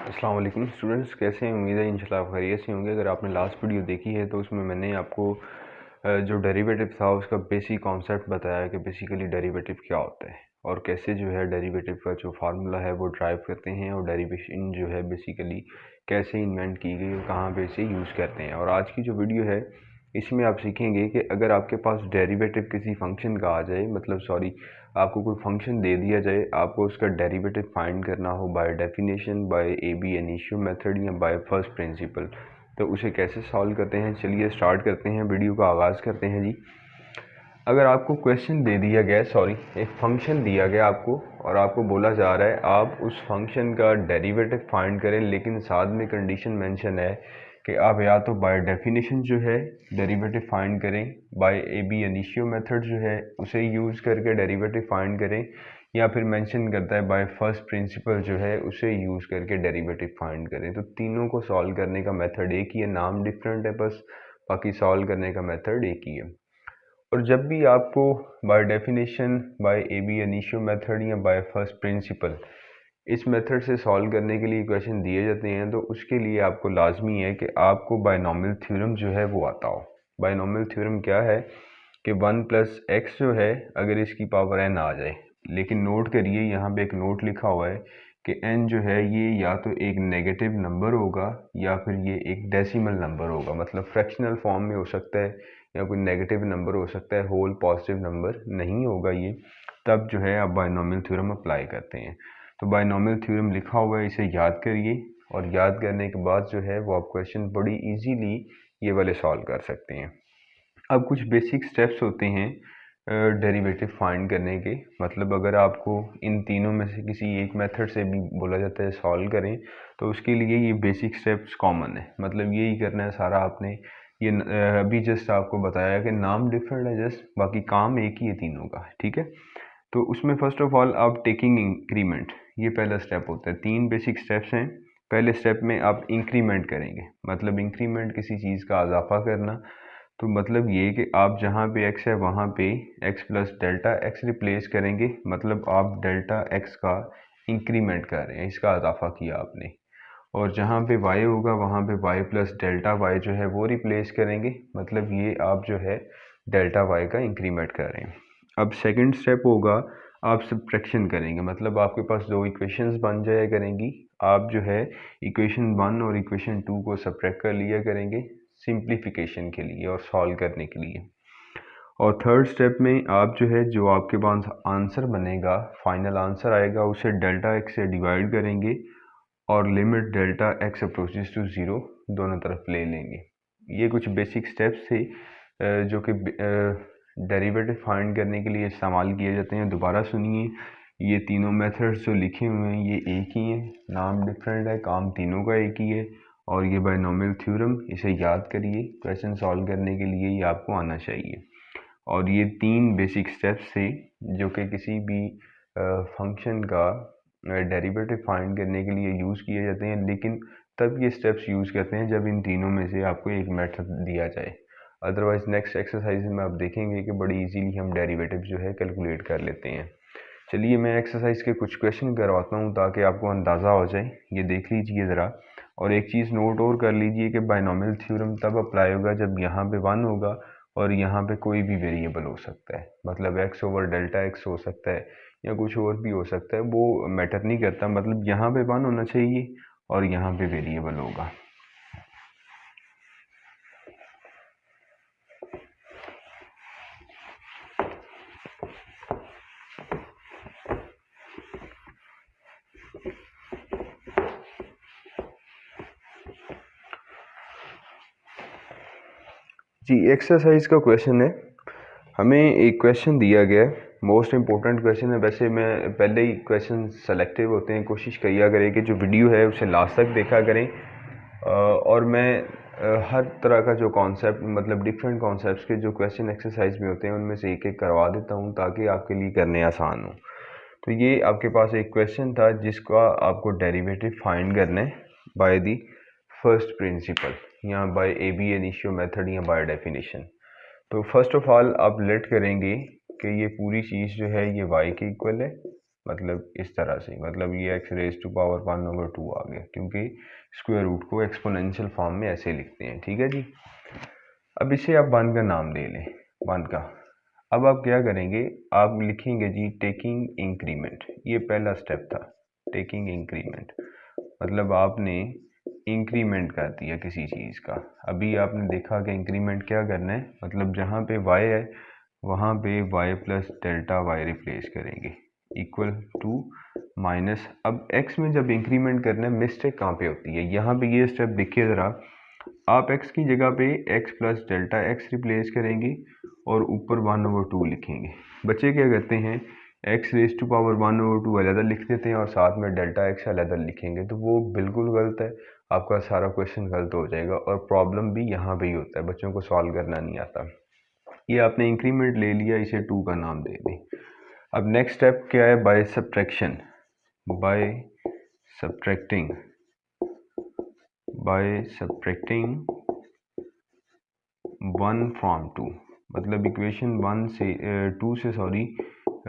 अस्सलाम वालेकुम स्टूडेंट्स, कैसे हैं? उम्मीद है इंशाल्लाह आप खैरियत से होंगे। अगर आपने लास्ट वीडियो देखी है तो उसमें मैंने आपको जो डेरिवेटिव था उसका बेसिक कॉन्सेप्ट बताया कि बेसिकली डेरिवेटिव क्या होता है और कैसे जो है डेरिवेटिव का जो फार्मूला है वो ड्राइव करते हैं और डेरिवेशन जो है बेसिकली कैसे इन्वेंट की गई और कहाँ पे इसे यूज़ करते हैं। और आज की जो वीडियो है इसमें आप सीखेंगे कि अगर आपके पास डेरिवेटिव किसी फंक्शन का आ जाए, मतलब सॉरी, आपको कोई फंक्शन दे दिया जाए, आपको उसका डेरिवेटिव फाइंड करना हो by definition, by A B initio method या बाय फर्स्ट प्रिंसिपल, तो उसे कैसे सॉल्व करते हैं। चलिए स्टार्ट करते हैं, वीडियो का आगाज़ करते हैं जी। अगर आपको क्वेश्चन दे दिया गया, सॉरी एक फंक्शन दिया गया आपको और आपको बोला जा रहा है आप उस फंक्शन का डेरिवेटिव फाइंड करें, लेकिन साथ में कंडीशन मेंशन है कि आप या तो बाय डेफिनेशन जो है डेरिवेटिव फाइंड करें, by A B initio method जो है उसे यूज़ करके डेरिवेटिव फाइंड करें, या फिर मेंशन करता है बाय फर्स्ट प्रिंसिपल जो है उसे यूज़ करके डेरिवेटिव फाइंड करें। तो तीनों को सॉल्व करने का मेथड एक ही है, नाम डिफरेंट है बस, बाकी सॉल्व करने का मेथड एक ही है। और जब भी आपको by definition, by A B initio method या बाय फर्स्ट प्रिंसिपल इस मेथड से सॉल्व करने के लिए क्वेश्चन दिए जाते हैं, तो उसके लिए आपको लाजमी है कि आपको बायनॉमियल थ्योरम जो है वो आता हो। बायनॉमियल थ्योरम क्या है कि 1 प्लस एक्स जो है अगर इसकी पावर n आ जाए, लेकिन नोट करिए यहाँ पे एक नोट लिखा हुआ है कि n जो है ये या तो एक नेगेटिव नंबर होगा या फिर ये एक डेसिमल नंबर होगा, मतलब फ्रैक्शनल फॉर्म में हो सकता है या कोई नेगेटिव नंबर हो सकता है, होल पॉजिटिव नंबर नहीं होगा ये। तब जो है आप बायनॉमियल थ्योरम अप्लाई करते हैं। तो बायनॉमियल थ्योरम लिखा हुआ है, इसे याद करिए और याद करने के बाद जो है वो आप क्वेश्चन बड़ी इजीली ये वाले सॉल्व कर सकते हैं। अब कुछ बेसिक स्टेप्स होते हैं डेरिवेटिव फाइंड करने के, मतलब अगर आपको इन तीनों में से किसी एक मेथड से भी बोला जाता है सॉल्व करें, तो उसके लिए ये बेसिक स्टेप्स कॉमन है, मतलब यही करना है सारा आपने। ये अभी जस्ट आपको बताया कि नाम डिफरेंट है जस्ट, बाकी काम एक ही है तीनों का, ठीक है। तो उसमें फर्स्ट ऑफ ऑल आप टेकिंग इंक्रीमेंट, ये पहला स्टेप होता है। तीन बेसिक स्टेप्स हैं। पहले स्टेप में आप इंक्रीमेंट करेंगे, मतलब इंक्रीमेंट किसी चीज़ का इजाफा करना। तो मतलब ये कि आप जहाँ पे x है वहाँ पे x plus delta x replace करेंगे, मतलब आप डेल्टा x का इंक्रीमेंट कर रहे हैं, इसका इजाफा किया आपने। और जहाँ पे y होगा वहाँ पे y प्लस डेल्टा y जो है वो रिप्लेस करेंगे, मतलब ये आप जो है डेल्टा y का इंक्रीमेंट कर रहे हैं। अब सेकंड स्टेप होगा आप सब्ट्रैक्शन करेंगे, मतलब आपके पास दो इक्वेशंस बन जाया करेंगी, आप जो है इक्वेशन 1 और इक्वेशन 2 को सब्ट्रैक्ट कर लिया करेंगे सिंप्लीफिकेशन के लिए और सॉल्व करने के लिए। और थर्ड स्टेप में आप जो है जो आपके पास आंसर बनेगा, फाइनल आंसर आएगा, उसे डेल्टा एक्स से डिवाइड करेंगे और limit delta x approaches to zero दोनों तरफ ले लेंगे। ये कुछ बेसिक स्टेप्स थे जो कि डेरिवेटिव फाइंड करने के लिए इस्तेमाल किए जाते हैं। दोबारा सुनिए, ये तीनों मेथड्स जो लिखे हुए हैं ये एक ही हैं, नाम डिफरेंट है, काम तीनों का एक ही है। और ये बायनॉमियल थ्योरम, इसे याद करिए, क्वेश्चन सॉल्व करने के लिए ये आपको आना चाहिए। और ये तीन बेसिक स्टेप्स थे जो कि किसी भी फंक्शन का डेरिवेटिव फाइंड करने के लिए यूज़ किए जाते हैं, लेकिन तब ये स्टेप्स यूज़ करते हैं जब इन तीनों में से आपको एक मेथड दिया जाए। अदरवाइज नेक्स्ट एक्सरसाइज में आप देखेंगे कि बड़ी इजीली हम डेरिवेटिव जो है कैलकुलेट कर लेते हैं। चलिए मैं एक्सरसाइज के कुछ क्वेश्चन करवाता हूँ ताकि आपको अंदाज़ा हो जाए। ये देख लीजिए ज़रा, और एक चीज़ नोट और कर लीजिए कि बायनॉमियल थ्योरम तब अप्लाई होगा जब यहाँ पे 1 होगा और यहाँ पे कोई भी वेरिएबल हो सकता है, मतलब x ओवर डेल्टा एक्स हो सकता है या कुछ और भी हो सकता है, वो मैटर नहीं करता, मतलब यहाँ पे 1 होना चाहिए और यहाँ पे वेरिएबल होगा। जी एक्सरसाइज का क्वेश्चन है, हमें एक क्वेश्चन दिया गया है, मोस्ट इम्पोर्टेंट क्वेश्चन है। वैसे मैं पहले ही क्वेश्चन सेलेक्टिव होते हैं, कोशिश किया करें कि जो वीडियो है उसे लास्ट तक देखा करें। और मैं हर तरह का जो कॉन्सेप्ट, मतलब डिफरेंट कॉन्सेप्ट्स के जो क्वेश्चन एक्सरसाइज में होते हैं उनमें से एक एक करवा देता हूँ ताकि आपके लिए करने आसान हो। तो ये आपके पास एक क्वेश्चन था जिसका आपको डेरिवेटिव फाइंड करना है बाय दी फर्स्ट प्रिंसिपल या by A B initio method या बाय डेफिनेशन। तो फर्स्ट ऑफ ऑल आप लेट करेंगे कि ये पूरी चीज़ जो है ये y के इक्वल है, मतलब इस तरह से, मतलब ये एक्स रेज टू पावर 1/2 आ गया, क्योंकि स्क्वायर रूट को एक्सपोनेंशियल फॉर्म में ऐसे लिखते हैं। ठीक है जी। अब इसे आप 1 का नाम दे लें, 1 का। अब आप क्या करेंगे, आप लिखेंगे जी टेकिंग इंक्रीमेंट। ये पहला स्टेप था, टेकिंग इंक्रीमेंट, मतलब आपने इंक्रीमेंट कर दिया किसी चीज़ का। अभी आपने देखा कि इंक्रीमेंट क्या करना है, मतलब जहाँ पे y है वहाँ पे y plus delta y replace करेंगे इक्वल टू माइनस। अब x में जब इंक्रीमेंट करना है, मिस्टेक कहाँ पे होती है, यहाँ पे ये स्टेप देखिए ज़रा। आप x की जगह पे x plus delta x replace करेंगे और ऊपर 1/2 लिखेंगे। बच्चे क्या करते हैं, x रेज टू पावर 1/2 अलग लिख देते हैं और साथ में डेल्टा x अलग लिखेंगे, तो वो बिल्कुल गलत है। आपका सारा क्वेश्चन गलत हो जाएगा और प्रॉब्लम भी यहाँ पे ही होता है, बच्चों को सॉल्व करना नहीं आता। ये आपने इंक्रीमेंट ले लिया, इसे 2 का नाम दे दें। अब नेक्स्ट स्टेप क्या है, by subtraction, by subtracting, by subtracting 1 from 2, मतलब इक्वेशन 1 से 2 से सॉरी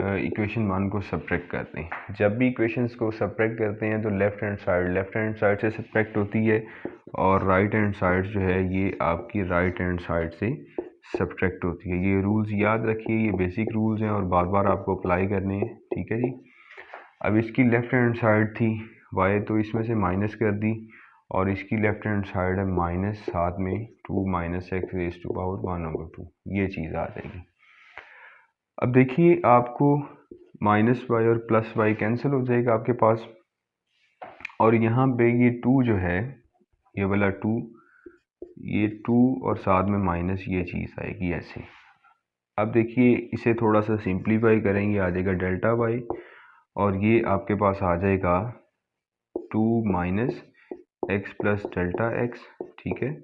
इक्वेशन 1 को सब्ट्रैक्ट करते हैं। जब भी इक्वेशंस को सब्ट्रैक्ट करते हैं तो लेफ्ट हैंड साइड से सब्ट्रैक्ट होती है और राइट हैंड साइड जो है ये आपकी राइट हैंड साइड से सब्ट्रैक्ट होती है। ये रूल्स याद रखिए, ये बेसिक रूल्स हैं और बार बार आपको अप्लाई करने हैं। ठीक है जी। अब इसकी लेफ्ट हैंड साइड थी y, तो इसमें से माइनस कर दी, और इसकी लेफ्ट हैंड साइड है माइनस, साथ में 2 minus x raise to power 1/2, ये चीज़ आ जाएगी। अब देखिए आपको माइनस वाई और प्लस वाई कैंसिल हो जाएगा आपके पास, और यहाँ पे ये 2 जो है, ये वाला 2, ये 2 और साथ में माइनस, ये चीज़ आएगी ऐसे। अब देखिए इसे थोड़ा सा सिंप्लीफाई करेंगे, आ जाएगा डेल्टा वाई, और ये आपके पास आ जाएगा 2 minus x plus delta x. ठीक है,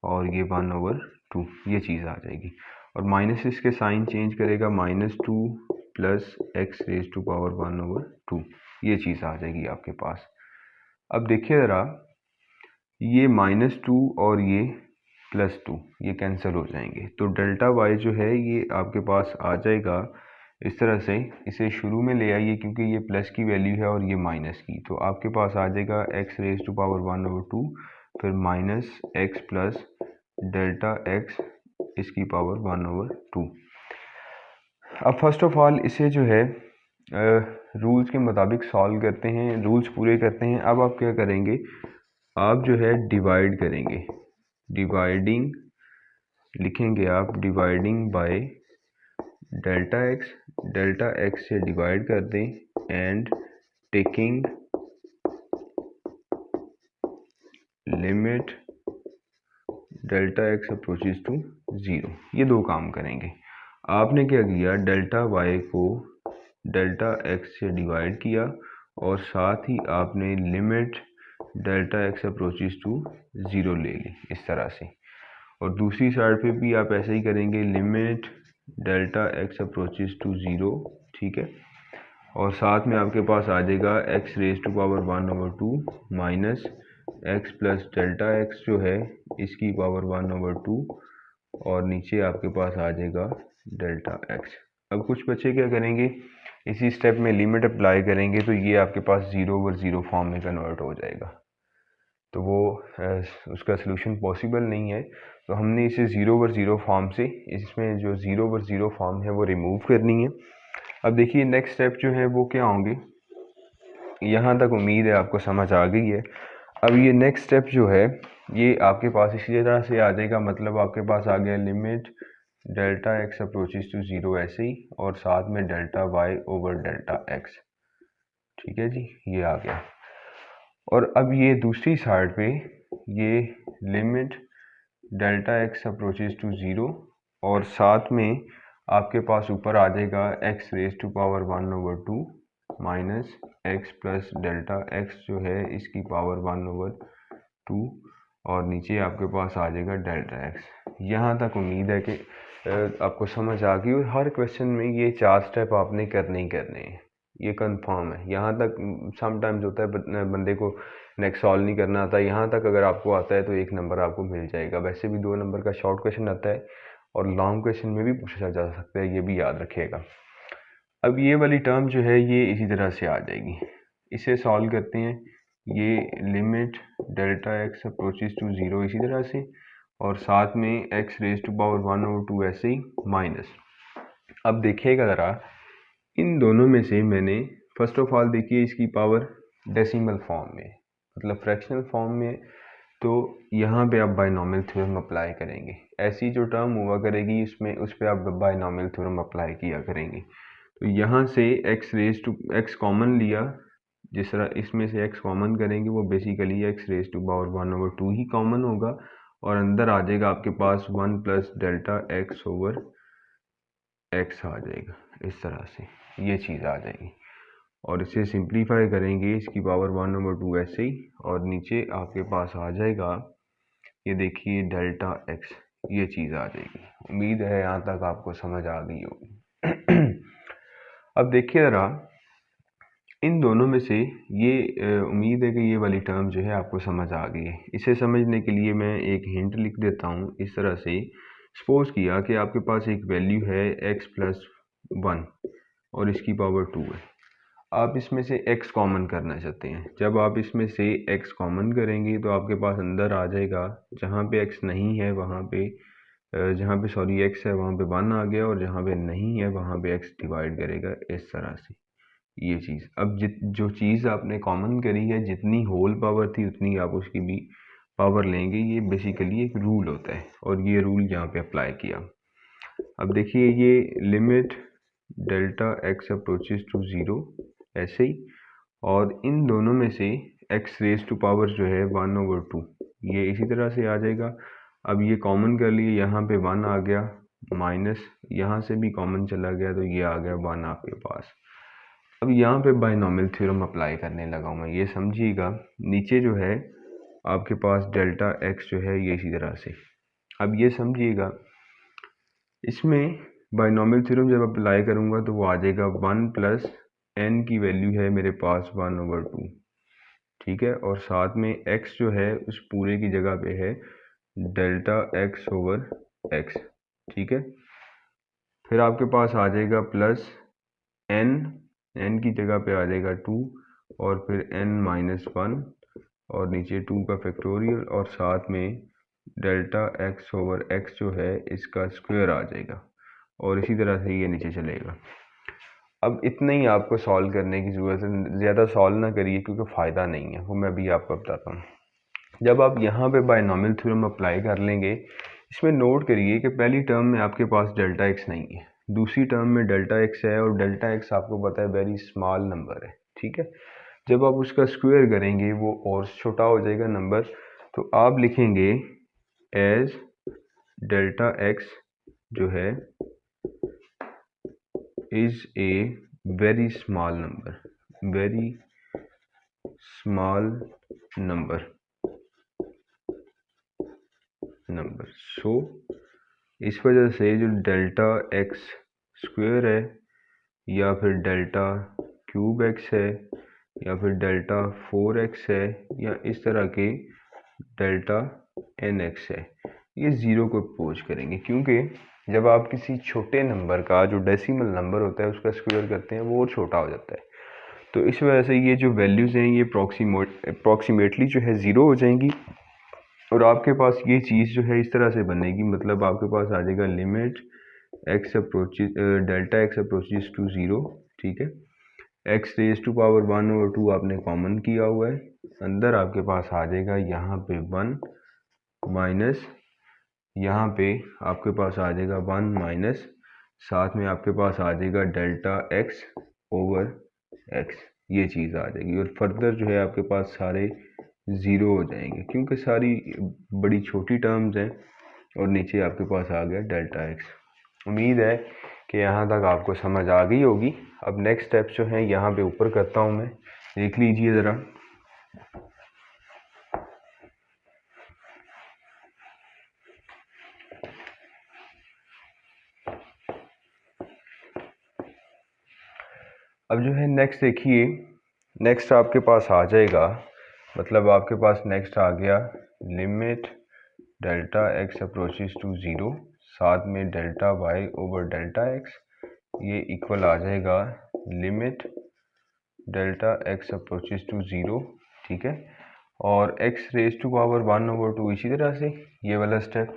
और ये 1/2, ये चीज़ आ जाएगी। और माइनस इसके साइन चेंज करेगा, -2 plus x raise to power 1/2, ये चीज़ आ जाएगी आपके पास। अब देखिए ज़रा, ये -2 और ये +2 ये कैंसिल हो जाएंगे, तो डेल्टा वाई जो है ये आपके पास आ जाएगा इस तरह से। इसे शुरू में ले आइए क्योंकि ये प्लस की वैल्यू है और ये माइनस की, तो आपके पास आ जाएगा एक्स रेज टू पावर 1/2, फिर minus x plus delta x इसकी पावर 1/2। अब फर्स्ट ऑफ ऑल इसे जो है रूल्स के मुताबिक सॉल्व करते हैं, रूल्स पूरे करते हैं। अब आप क्या करेंगे, आप जो है डिवाइड करेंगे, डिवाइडिंग लिखेंगे आप, डिवाइडिंग बाय डेल्टा एक्स से डिवाइड कर दें, and taking limit delta x approaches to 0। ये दो काम करेंगे। आपने क्या किया, डेल्टा वाई को डेल्टा एक्स से डिवाइड किया और साथ ही आपने limit delta x approaches to 0 ले ली इस तरह से। और दूसरी साइड पे भी आप ऐसे ही करेंगे, limit delta x approaches to 0। ठीक है, और साथ में आपके पास आ जाएगा x raise to power 1/2 minus x plus delta x जो है इसकी पावर 1/2, और नीचे आपके पास आ जाएगा डेल्टा एक्स। अब कुछ बच्चे क्या करेंगे, इसी स्टेप में लिमिट अप्लाई करेंगे, तो ये आपके पास 0/0 फॉर्म में कन्वर्ट हो जाएगा, तो वो उसका सलूशन पॉसिबल नहीं है। तो हमने इसे 0/0 फॉर्म से, इसमें जो 0/0 फॉर्म है वो रिमूव करनी है। अब देखिए नेक्स्ट स्टेप जो है वो क्या होंगे, यहाँ तक उम्मीद है आपको समझ आ गई है। अब ये नेक्स्ट स्टेप जो है ये आपके पास इसी तरह से आ जाएगा, मतलब आपके पास आ गया limit delta x approaches to 0 ऐसे ही, और साथ में delta y over delta x. ठीक है जी, ये आ गया। और अब ये दूसरी साइड पे ये limit delta x approaches to 0, और साथ में आपके पास ऊपर आ जाएगा x raise to power 1/2 minus x plus delta x जो है इसकी पावर 1/2, और नीचे आपके पास आ जाएगा डेल्टा एक्स। यहाँ तक उम्मीद है कि आपको समझ आ गई, और हर क्वेश्चन में ये 4 स्टेप आपने करने ही करने हैं, ये कंफर्म है। यहाँ तक समटाइम्स होता है बंदे को नेक्स्ट सॉल्व नहीं करना आता, यहाँ तक अगर आपको आता है तो 1 नंबर आपको मिल जाएगा। वैसे भी 2 नंबर का शॉर्ट क्वेश्चन आता है और लॉन्ग क्वेश्चन में भी पूछा जा सकता है, ये भी याद रखिएगा। अब ये वाली टर्म जो है ये इसी तरह से आ जाएगी, इसे सॉल्व करते हैं। ये limit delta x approaches to zero इसी तरह से, और साथ में एक्स रेज टू पावर 1/2 ऐसे ही माइनस। अब देखिएगा ज़रा, इन दोनों में से मैंने फर्स्ट ऑफ ऑल देखिए इसकी पावर डेसिमल फॉर्म में, मतलब फ्रैक्शनल फॉर्म में, तो यहाँ पे आप बाइनोमियल थ्योरम अप्लाई करेंगे। ऐसी जो टर्म हुआ करेगी इसमें, उस पर आप बाइनोमियल थ्योरम अप्लाई किया करेंगे। तो यहाँ से x raise to x common लिया, जिस तरह इसमें से एक्स कॉमन करेंगे वो basically x raise to power 1/2 ही कॉमन होगा, और अंदर आ जाएगा आपके पास 1 plus delta x over x आ जाएगा। इस तरह से ये चीज़ आ जाएगी, और इसे सिंप्लीफाई करेंगे इसकी पावर 1/2 ऐसे ही, और नीचे आपके पास आ जाएगा, ये देखिए डेल्टा एक्स, ये चीज़ आ जाएगी। उम्मीद है यहाँ तक आपको समझ आ गई होगी। अब देखिए ज़रा, इन दोनों में से ये उम्मीद है कि ये वाली टर्म जो है आपको समझ आ गई है। इसे समझने के लिए मैं एक हिंट लिख देता हूँ इस तरह से। सपोज किया कि आपके पास एक वैल्यू है x प्लस 1 और इसकी पावर 2 है। आप इसमें से x कॉमन करना चाहते हैं। जब आप इसमें से x कॉमन करेंगे तो आपके पास अंदर आ जाएगा, जहाँ पे x नहीं है वहाँ पे जहाँ पे सॉरी x है वहाँ पे 1 आ गया, और जहाँ पे नहीं है वहाँ पे x डिवाइड करेगा, इस तरह से ये चीज़। अब जो चीज़ आपने कॉमन करी है, जितनी होल पावर थी उतनी आप उसकी भी पावर लेंगे। ये बेसिकली एक रूल होता है, और ये रूल यहाँ पे अप्लाई किया। अब देखिए ये limit delta x approaches to zero ऐसे ही, और इन दोनों में से एक्स रेज टू पावर जो है 1/2 ये इसी तरह से आ जाएगा। अब ये कॉमन कर लिए, यहाँ पे 1 आ गया, माइनस यहाँ से भी कॉमन चला गया तो ये आ गया 1 आपके पास। अब यहाँ पे बाइनोमियल थ्योरम अप्लाई करने लगा हूँ मैं, ये समझिएगा। नीचे जो है आपके पास डेल्टा एक्स जो है ये इसी तरह से। अब ये समझिएगा, इसमें बाइनोमियल थ्योरम जब अप्लाई करूँगा तो वो आ जाएगा 1 प्लस एन की वैल्यू है मेरे पास 1/2, ठीक है, और साथ में x जो है उस पूरे की जगह पे है डेल्टा एक्स ओवर एक्स, ठीक है। फिर आपके पास आ जाएगा प्लस n की जगह पे आ जाएगा 2, और फिर n-1, और नीचे 2 का फैक्टोरियल, और साथ में डेल्टा एक्स ओवर एक्स जो है इसका स्क्वायर आ जाएगा, और इसी तरह से ये नीचे चलेगा। अब इतना ही आपको सॉल्व करने की ज़रूरत है, ज़्यादा सॉल्व ना करिए क्योंकि फ़ायदा नहीं है, वो मैं भी आपको बताता हूँ। जब आप यहाँ पे बाइनोमियल थ्योरम अप्लाई कर लेंगे, इसमें नोट करिए कि पहली टर्म में आपके पास डेल्टा एक्स नहीं है, दूसरी टर्म में डेल्टा एक्स है, और डेल्टा एक्स आपको पता है वेरी स्मॉल नंबर है, ठीक है। जब आप उसका स्क्वायर करेंगे वो और छोटा हो जाएगा नंबर, तो आप लिखेंगे एज डेल्टा एक्स जो है is a very small number, very small number. So इस वजह से जो डेल्टा एक्स स्क्वायर है, या फिर डेल्टा क्यूब एक्स है, या फिर डेल्टा 4x है, या इस तरह के डेल्टा nx है, ये ज़ीरो को अपोज करेंगे, क्योंकि जब आप किसी छोटे नंबर का जो डेसिमल नंबर होता है उसका स्क्वायर करते हैं वो और छोटा हो जाता है। तो इस वजह से ये जो वैल्यूज़ हैं ये अप्रॉक्सीमेटली जो है ज़ीरो हो जाएंगी, और आपके पास ये चीज़ जो है इस तरह से बनेगी, मतलब आपके पास आ जाएगा limit x approaches delta x approaches to zero, ठीक है। एक्स रेज टू पावर 1/2 आपने कॉमन किया हुआ है, अंदर आपके पास आ जाएगा यहाँ पे 1 माइनस, यहाँ पे आपके पास आ जाएगा 1 माइनस, साथ में आपके पास आ जाएगा डेल्टा एक्स ओवर एक्स, ये चीज़ आ जाएगी, और फर्दर जो है आपके पास सारे ज़ीरो हो जाएंगे क्योंकि सारी बड़ी छोटी टर्म्स हैं, और नीचे आपके पास आ गया डेल्टा एक्स। उम्मीद है कि यहाँ तक आपको समझ आ गई होगी। अब नेक्स्ट स्टेप जो है यहाँ पे ऊपर करता हूँ मैं, देख लीजिए ज़रा। अब जो है नेक्स्ट देखिए, नेक्स्ट आपके पास आ जाएगा, मतलब आपके पास नेक्स्ट आ गया limit delta x approaches to zero, साथ में delta y over delta x, ये इक्वल आ जाएगा limit delta x approaches to zero, ठीक है, और एक्स रेज टू पावर 1/2 इसी तरह से ये वाला स्टेप,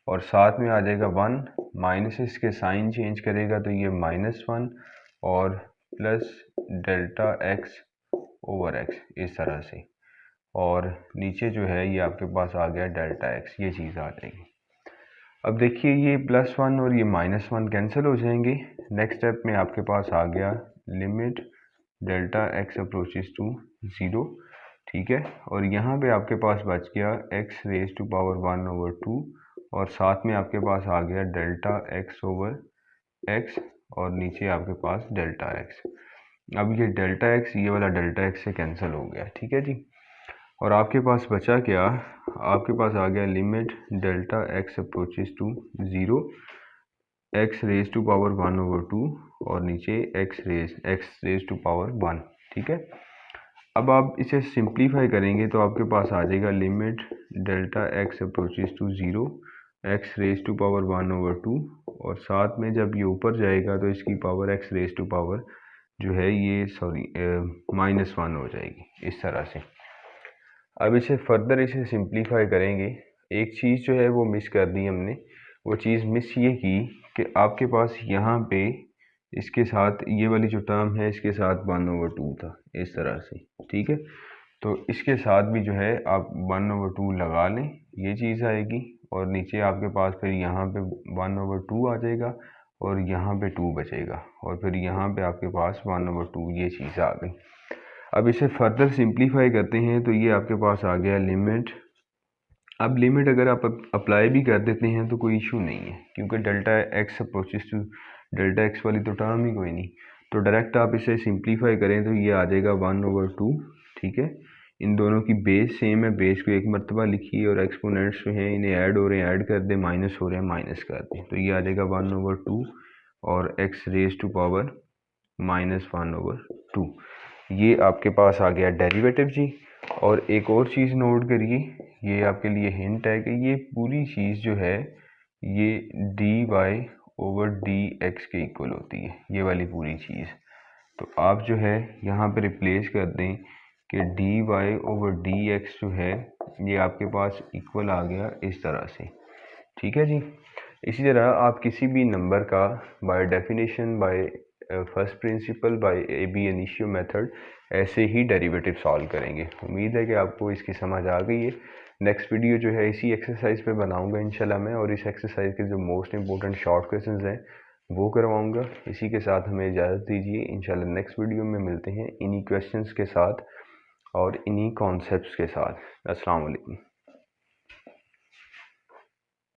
और साथ में आ जाएगा 1, माइनस इसके साइन चेंज करेगा तो ये -1 और plus delta x over x इस तरह से, और नीचे जो है ये आपके पास आ गया डेल्टा एक्स, ये चीज़ आ जाएगी। अब देखिए ये +1 और ये -1 कैंसिल हो जाएंगे। नेक्स्ट स्टेप में आपके पास आ गया limit delta x approaches to zero, ठीक है, और यहाँ पे आपके पास बच गया एक्स रेज टू पावर 1/2 और साथ में आपके पास आ गया डेल्टा एक्स ओवर एक्स और नीचे आपके पास डेल्टा एक्स। अब ये डेल्टा एक्स ये वाला डेल्टा एक्स से कैंसिल हो गया, ठीक है जी, और आपके पास बचा क्या, आपके पास आ गया limit delta x approaches to zero x raise to power 1/2 और नीचे एक्स रेज टू पावर 1, ठीक है। अब आप इसे सिंप्लीफाई करेंगे तो आपके पास आ जाएगा limit delta x approaches to zero x raise to power 1/2 और साथ में जब ये ऊपर जाएगा तो इसकी power x raise to power जो है ये -1 हो जाएगी इस तरह से। अब इसे फर्दर इसे सिंप्लीफाई करेंगे। एक चीज़ जो है वो मिस कर दी हमने, वो चीज़ मिस ये की कि आपके पास यहाँ पे इसके साथ ये वाली जो टर्म है इसके साथ 1/2 था इस तरह से, ठीक है, तो इसके साथ भी जो है आप 1/2 लगा लें, ये चीज़ आएगी, और नीचे आपके पास फिर यहाँ पे 1/2 आ जाएगा और यहाँ पे 2 बचेगा और फिर यहाँ पे आपके पास 1/2 ये चीज़ आ गई। अब इसे फर्दर सिंप्लीफाई करते हैं तो ये आपके पास आ गया लिमिट। अब लिमिट अगर आप अप्लाई भी कर देते हैं तो कोई इशू नहीं है, क्योंकि delta x approaches to delta x वाली तो टर्म ही कोई नहीं, तो डायरेक्ट आप इसे सिंप्लीफाई करें तो ये आ जाएगा 1/2, ठीक है। इन दोनों की बेस सेम है, बेस को एक मरतबा लिखिए और एक्सपोनेंट्स जो हैं इन्हें ऐड हो रहे हैं ऐड कर दें, माइनस हो रहे हैं माइनस कर दें, तो ये आ जाएगा 1/2 और एक्स रेज टू पावर -1/2। ये आपके पास आ गया डेरिवेटिव जी। और एक और चीज़ नोट करिए, ये आपके लिए हिंट है कि ये पूरी चीज़ जो है ये dy/dx के इक्वल होती है, ये वाली पूरी चीज़। तो आप जो है यहाँ पे रिप्लेस कर दें कि dy/dx जो है ये आपके पास इक्वल आ गया इस तरह से, ठीक है जी। इसी तरह आप किसी भी नंबर का by definition, by first principle, by AB initio method ऐसे ही डेरिवेटिव सॉल्व करेंगे। उम्मीद है कि आपको इसकी समझ आ गई है। नेक्स्ट वीडियो जो है इसी एक्सरसाइज पे बनाऊंगा इंशाल्लाह मैं, और इस एक्सरसाइज के जो मोस्ट इंपॉर्टेंट शॉर्ट क्वेश्चंस हैं वो करवाऊंगा। इसी के साथ हमें इजाज़त दीजिए, इंशाल्लाह नेक्स्ट वीडियो में मिलते हैं इन्हीं क्वेश्चंस के साथ और इन्हीं कॉन्सेप्ट्स के साथ। अस्सलाम वालेकुम।